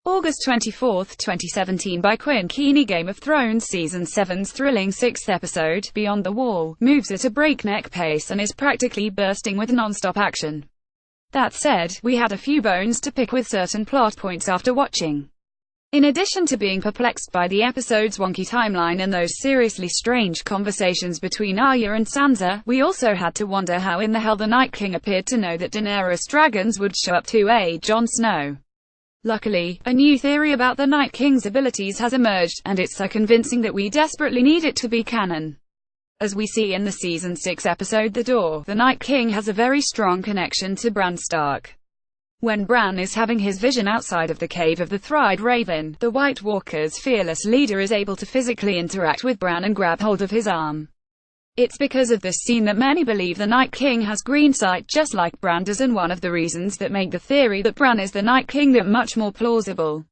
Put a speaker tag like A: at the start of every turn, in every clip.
A: August 24, 2017 by Quinn Keeney. Game of Thrones Season 7's thrilling sixth episode, Beyond the Wall, moves at a breakneck pace and is practically bursting with non-stop action. That said, we had a few bones to pick with certain plot points after watching. In addition to being perplexed by the episode's wonky timeline and those seriously strange conversations between Arya and Sansa, we also had to wonder how in the hell the Night King appeared to know that Daenerys dragons would show up to aid Jon Snow. Luckily, a new theory about the Night King's abilities has emerged, and it's so convincing that we desperately need it to be canon. As we see in the Season 6 episode The Door, the Night King has a very strong connection to Bran Stark. When Bran is having his vision outside of the Cave of the Thried Raven, the White Walker's fearless leader is able to physically interact with Bran and grab hold of his arm. It's because of this scene that many believe the Night King has green sight just like Bran does, and one of the reasons that make the theory that Bran is the Night King that much more plausible.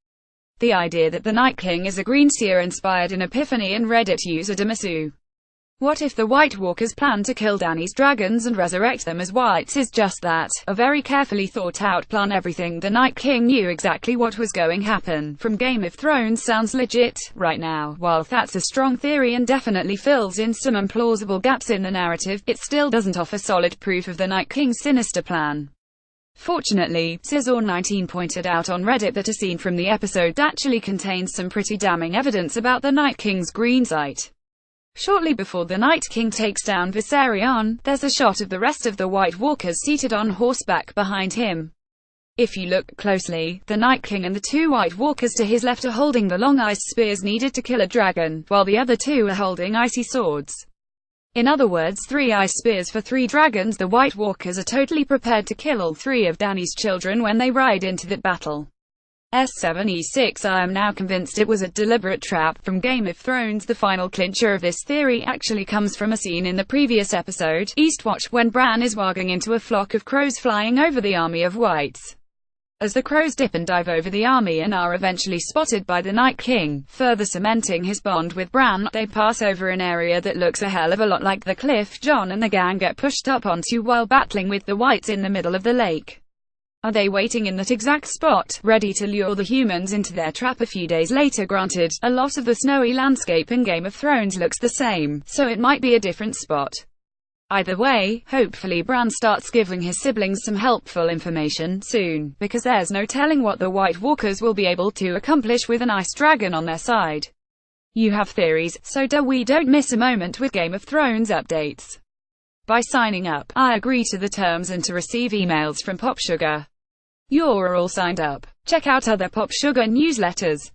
A: The idea that the Night King is a green seer inspired an epiphany in Reddit user Damasu. What if the White Walkers plan to kill Dany's dragons and resurrect them as whites is just that, a very carefully thought out plan. Everything the Night King knew exactly what was going to happen from Game of Thrones sounds legit right now. While that's a strong theory and definitely fills in some implausible gaps in the narrative, it still doesn't offer solid proof of the Night King's sinister plan. Fortunately, Scissor19 pointed out on Reddit that a scene from the episode actually contains some pretty damning evidence about the Night King's green sight. Shortly before the Night King takes down Viserion, there's a shot of the rest of the White Walkers seated on horseback behind him. If you look closely, the Night King and the two White Walkers to his left are holding the long ice spears needed to kill a dragon, while the other two are holding icy swords. In other words, 3 ice spears for 3 dragons. The White Walkers are totally prepared to kill all 3 of Dany's children when they ride into that battle. S7E6 I am now convinced it was a deliberate trap from Game of Thrones. The final clincher of this theory actually comes from a scene in the previous episode, Eastwatch, when Bran is walking into a flock of crows flying over the army of whites. As the crows dip and dive over the army and are eventually spotted by the Night King, further cementing his bond with Bran, they pass over an area that looks a hell of a lot like the cliff Jon and the gang get pushed up onto while battling with the whites in the middle of the lake. Are they waiting in that exact spot, ready to lure the humans into their trap a few days later? Granted, a lot of the snowy landscape in Game of Thrones looks the same, so it might be a different spot. Either way, hopefully Bran starts giving his siblings some helpful information soon, because there's no telling what the White Walkers will be able to accomplish with an ice dragon on their side. You have theories, so we don't miss a moment with Game of Thrones updates. By signing up, I agree to the terms and to receive emails from PopSugar. You're all signed up. Check out other PopSugar newsletters.